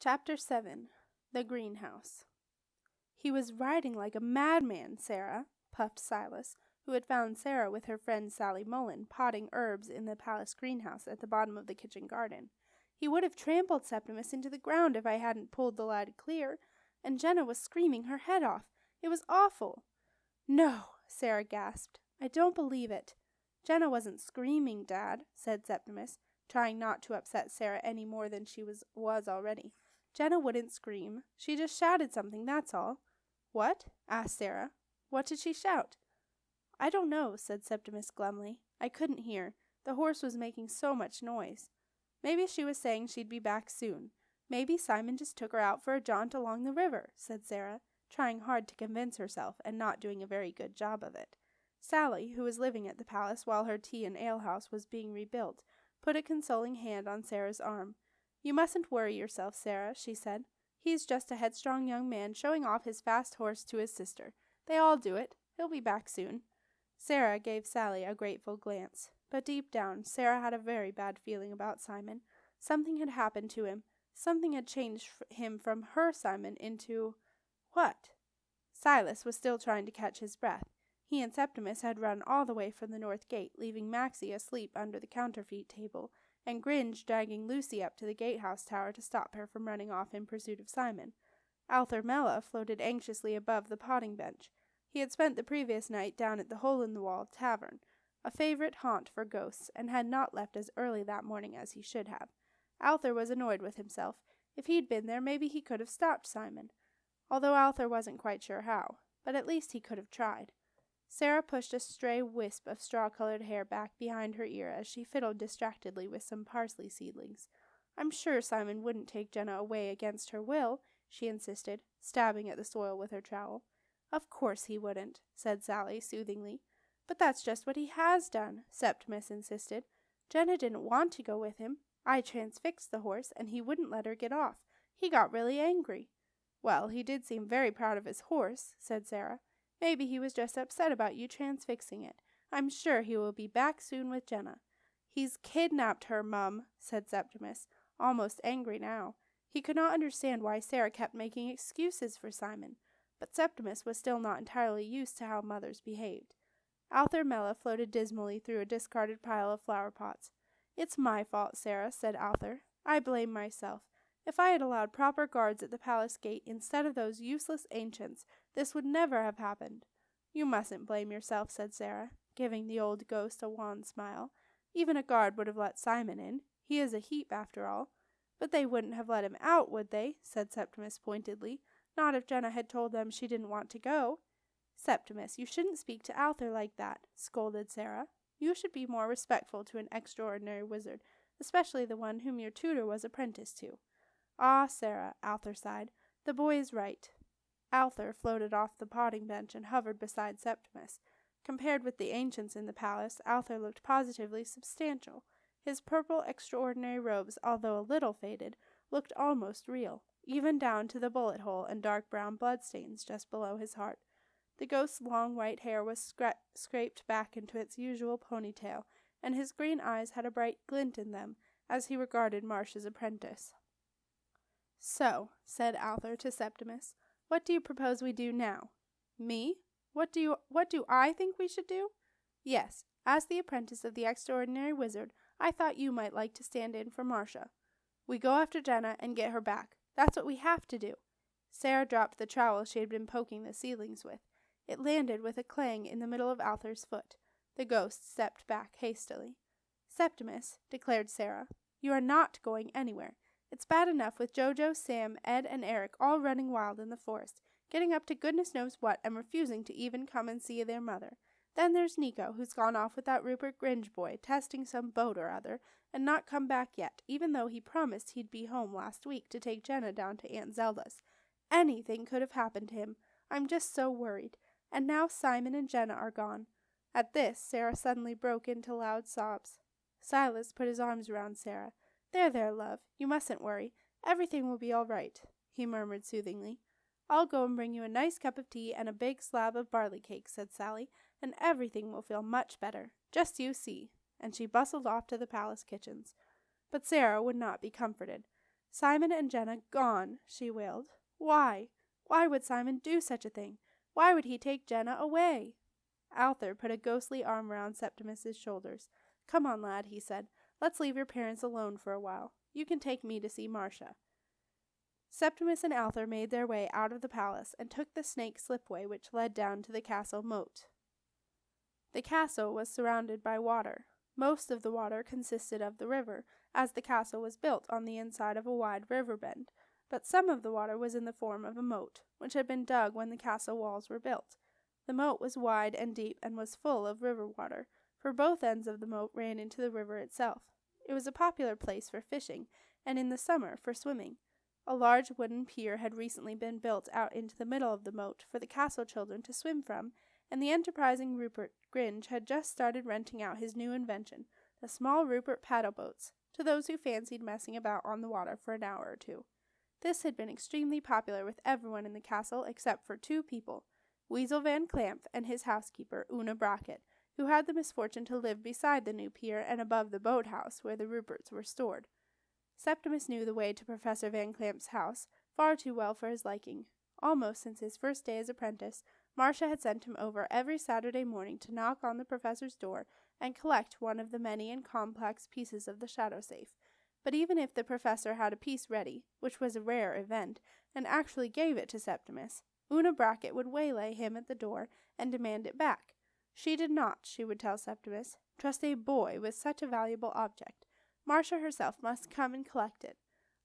Chapter 7. The Greenhouse. "He was riding like a madman, Sarah," puffed Silas, who had found Sarah with her friend Sally Mullen potting herbs in the palace greenhouse at the bottom of the kitchen garden. "He would have trampled Septimus into the ground if I hadn't pulled the lad clear, and Jenna was screaming her head off. It was awful." "No," Sarah gasped. "I don't believe it." "Jenna wasn't screaming, Dad," said Septimus, trying not to upset Sarah any more than she was already. "Jenna wouldn't scream. She just shouted something, that's all." "What?" asked Sarah. "What did she shout?" "I don't know," said Septimus glumly. "I couldn't hear. The horse was making so much noise." "Maybe she was saying she'd be back soon. Maybe Simon just took her out for a jaunt along the river," said Sarah, trying hard to convince herself and not doing a very good job of it. Sally, who was living at the palace while her tea and alehouse was being rebuilt, put a consoling hand on Sarah's arm. "You mustn't worry yourself, Sarah," she said. "He's just a headstrong young man showing off his fast horse to his sister. They all do it. He'll be back soon." Sarah gave Sally a grateful glance, but deep down Sarah had a very bad feeling about Simon. Something had happened to him. Something had changed him from her Simon into... what? Silas was still trying to catch his breath. He and Septimus had run all the way from the north gate, leaving Maxie asleep under the counterfeit table, and Gringe dragging Lucy up to the gatehouse tower to stop her from running off in pursuit of Simon. Mella floated anxiously above the potting bench. He had spent the previous night down at the Hole-in-the-Wall tavern, a favorite haunt for ghosts, and had not left as early that morning as he should have. Arthur was annoyed with himself. If he'd been there, maybe he could have stopped Simon, although Arthur wasn't quite sure how, but at least he could have tried. Sarah pushed a stray wisp of straw-colored hair back behind her ear as she fiddled distractedly with some parsley seedlings. "I'm sure Simon wouldn't take Jenna away against her will," she insisted, stabbing at the soil with her trowel. "Of course he wouldn't," said Sally soothingly. "But that's just what he has done," Septimus insisted. "Jenna didn't want to go with him. I transfixed the horse, and he wouldn't let her get off. He got really angry." "Well, he did seem very proud of his horse," said Sarah. "Maybe he was just upset about you transfixing it. I'm sure he will be back soon with Jenna." "He's kidnapped her, Mum," said Septimus, almost angry now. He could not understand why Sarah kept making excuses for Simon, but Septimus was still not entirely used to how mothers behaved. Mella floated dismally through a discarded pile of flower pots. "It's my fault, Sarah," said Arthur. "I blame myself. If I had allowed proper guards at the palace gate instead of those useless ancients, this would never have happened." "You mustn't blame yourself," said Sarah, giving the old ghost a wan smile. "Even a guard would have let Simon in. He is a Heap, after all." "But they wouldn't have let him out, would they?" said Septimus pointedly. "Not if Jenna had told them she didn't want to go." "Septimus, you shouldn't speak to Arthur like that," scolded Sarah. "You should be more respectful to an extraordinary wizard, especially the one whom your tutor was apprenticed to." "Ah, Sarah," Arthur sighed, "the boy is right." Arthur floated off the potting bench and hovered beside Septimus. Compared with the ancients in the palace, Arthur looked positively substantial. His purple extraordinary robes, although a little faded, looked almost real, even down to the bullet hole and dark brown bloodstains just below his heart. The ghost's long white hair was scraped back into its usual ponytail, and his green eyes had a bright glint in them as he regarded Marcia's apprentice. "So," said Arthur to Septimus, "what do you propose we do now?" "Me? What do I think we should do?" "Yes, as the apprentice of the extraordinary wizard, I thought you might like to stand in for Marcia. We go after Jenna and get her back. That's what we have to do." Sarah dropped the trowel she had been poking the ceilings with. It landed with a clang in the middle of Arthur's foot. The ghost stepped back hastily. "Septimus," declared Sarah, "you are not going anywhere. It's bad enough with Jojo, Sam, Ed, and Eric all running wild in the forest, getting up to goodness knows what and refusing to even come and see their mother. Then there's Nico, who's gone off with that Rupert Gringe boy, testing some boat or other, and not come back yet, even though he promised he'd be home last week to take Jenna down to Aunt Zelda's. Anything could have happened to him. I'm just so worried. And now Simon and Jenna are gone." At this, Sarah suddenly broke into loud sobs. Silas put his arms around Sarah. There, love. You mustn't worry. Everything will be all right," he murmured soothingly. "I'll go and bring you a nice cup of tea and a big slab of barley cake," said Sally, "and everything will feel much better. Just you see." And she bustled off to the palace kitchens. But Sarah would not be comforted. "Simon and Jenna gone," she wailed. "Why? Why would Simon do such a thing? Why would he take Jenna away?" Arthur put a ghostly arm around Septimus's shoulders. "Come on, lad," he said. "Let's leave your parents alone for a while. You can take me to see Marcia." Septimus and Arthur made their way out of the palace and took the snake slipway which led down to the castle moat. The castle was surrounded by water. Most of the water consisted of the river, as the castle was built on the inside of a wide river bend, but some of the water was in the form of a moat, which had been dug when the castle walls were built. The moat was wide and deep and was full of river water, for both ends of the moat ran into the river itself. It was a popular place for fishing, and in the summer for swimming. A large wooden pier had recently been built out into the middle of the moat for the castle children to swim from, and the enterprising Rupert Gringe had just started renting out his new invention, the small Rupert paddle boats, to those who fancied messing about on the water for an hour or two. This had been extremely popular with everyone in the castle except for two people, Weasel Van Clamp and his housekeeper, Una Brackett, who had the misfortune to live beside the new pier and above the boathouse where the Ruperts were stored. Septimus knew the way to Professor Van Clamp's house far too well for his liking. Almost since his first day as apprentice, Marcia had sent him over every Saturday morning to knock on the professor's door and collect one of the many and complex pieces of the shadow safe. But even if the professor had a piece ready, which was a rare event, and actually gave it to Septimus, Una Brackett would waylay him at the door and demand it back. She did not, she would tell Septimus, trust a boy with such a valuable object. Marcia herself must come and collect it.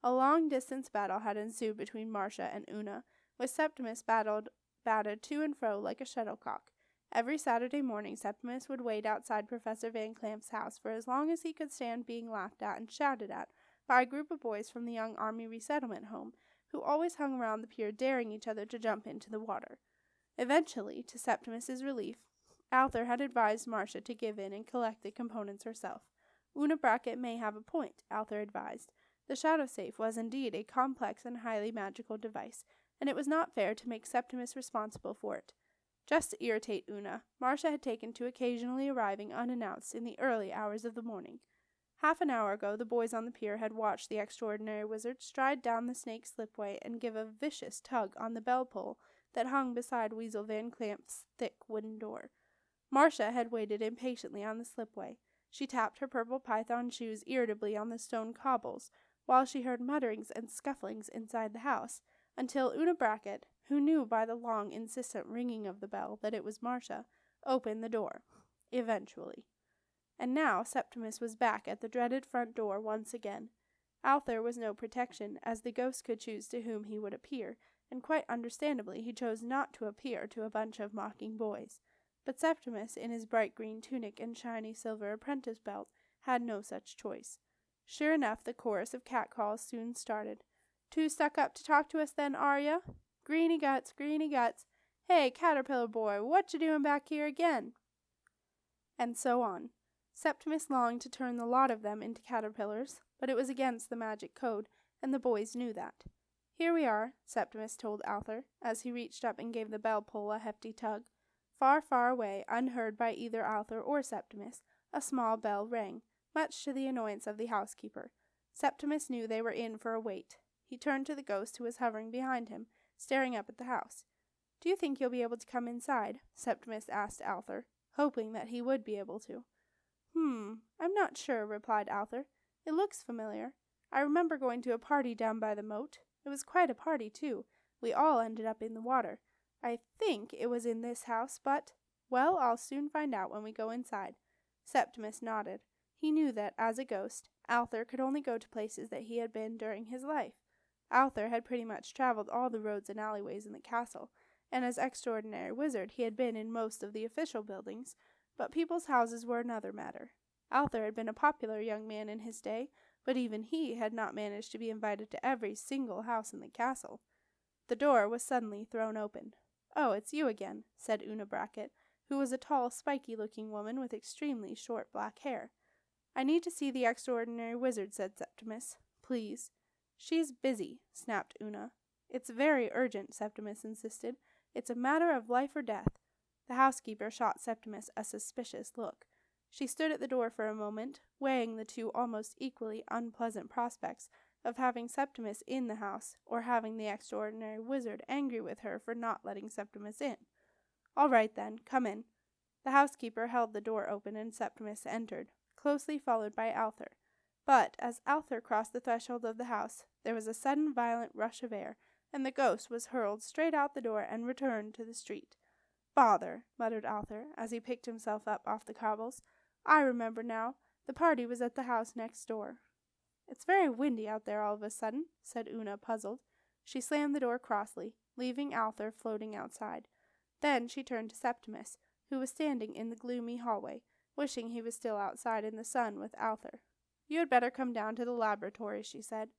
A long-distance battle had ensued between Marcia and Una, with Septimus batted to and fro like a shuttlecock. Every Saturday morning Septimus would wait outside Professor Van Clamp's house for as long as he could stand being laughed at and shouted at by a group of boys from the Young Army Resettlement Home, who always hung around the pier daring each other to jump into the water. Eventually, to Septimus's relief, Arthur had advised Marcia to give in and collect the components herself. Una Brackett may have a point, Arthur advised. The shadow safe was indeed a complex and highly magical device, and it was not fair to make Septimus responsible for it. Just to irritate Una, Marcia had taken to occasionally arriving unannounced in the early hours of the morning. Half an hour ago the boys on the pier had watched the extraordinary wizard stride down the snake slipway and give a vicious tug on the bell pull that hung beside Weasel Van Clamp's thick wooden door. Marcia had waited impatiently on the slipway. She tapped her purple python shoes irritably on the stone cobbles, while she heard mutterings and scufflings inside the house, until Una Brackett, who knew by the long, insistent ringing of the bell that it was Marcia, opened the door. Eventually. And now Septimus was back at the dreaded front door once again. Arthur was no protection, as the ghost could choose to whom he would appear, and quite understandably he chose not to appear to a bunch of mocking boys. But Septimus, in his bright green tunic and shiny silver apprentice belt, had no such choice. Sure enough, the chorus of catcalls soon started. "Too stuck up to talk to us then, are ya? Greeny guts, greeny guts. Hey, caterpillar boy, what you doing back here again?" And so on. Septimus longed to turn the lot of them into caterpillars, but it was against the magic code, and the boys knew that. "Here we are," Septimus told Arthur, as he reached up and gave the bell pull a hefty tug. Far, far away, unheard by either Arthur or Septimus, a small bell rang, much to the annoyance of the housekeeper. Septimus knew they were in for a wait. He turned to the ghost who was hovering behind him, staring up at the house. "Do you think you'll be able to come inside?" Septimus asked Arthur, hoping that he would be able to. I'm not sure," replied Arthur. "It looks familiar. I remember going to a party down by the moat. It was quite a party, too. We all ended up in the water. I think it was in this house, but, well, I'll soon find out when we go inside." Septimus nodded. He knew that, as a ghost, Arthur could only go to places that he had been during his life. Arthur had pretty much traveled all the roads and alleyways in the castle, and as extraordinary wizard he had been in most of the official buildings, but people's houses were another matter. Arthur had been a popular young man in his day, but even he had not managed to be invited to every single house in the castle. The door was suddenly thrown open. "Oh, it's you again," said Una Brackett, who was a tall, spiky-looking woman with extremely short black hair. "I need to see the extraordinary wizard," said Septimus. "Please." "She's busy," snapped Una. "It's very urgent," Septimus insisted. "It's a matter of life or death." The housekeeper shot Septimus a suspicious look. She stood at the door for a moment, weighing the two almost equally unpleasant prospects, of having Septimus in the house, or having the extraordinary wizard angry with her for not letting Septimus in. "All right, then, come in." The housekeeper held the door open, and Septimus entered, closely followed by Alther. But, as Alther crossed the threshold of the house, there was a sudden violent rush of air, and the ghost was hurled straight out the door and returned to the street. "Bother," muttered Alther, as he picked himself up off the cobbles. "I remember now. The party was at the house next door." "It's very windy out there all of a sudden," said Una, puzzled. She slammed the door crossly, leaving Alther floating outside. Then she turned to Septimus, who was standing in the gloomy hallway, wishing he was still outside in the sun with Alther. "You had better come down to the laboratory," she said.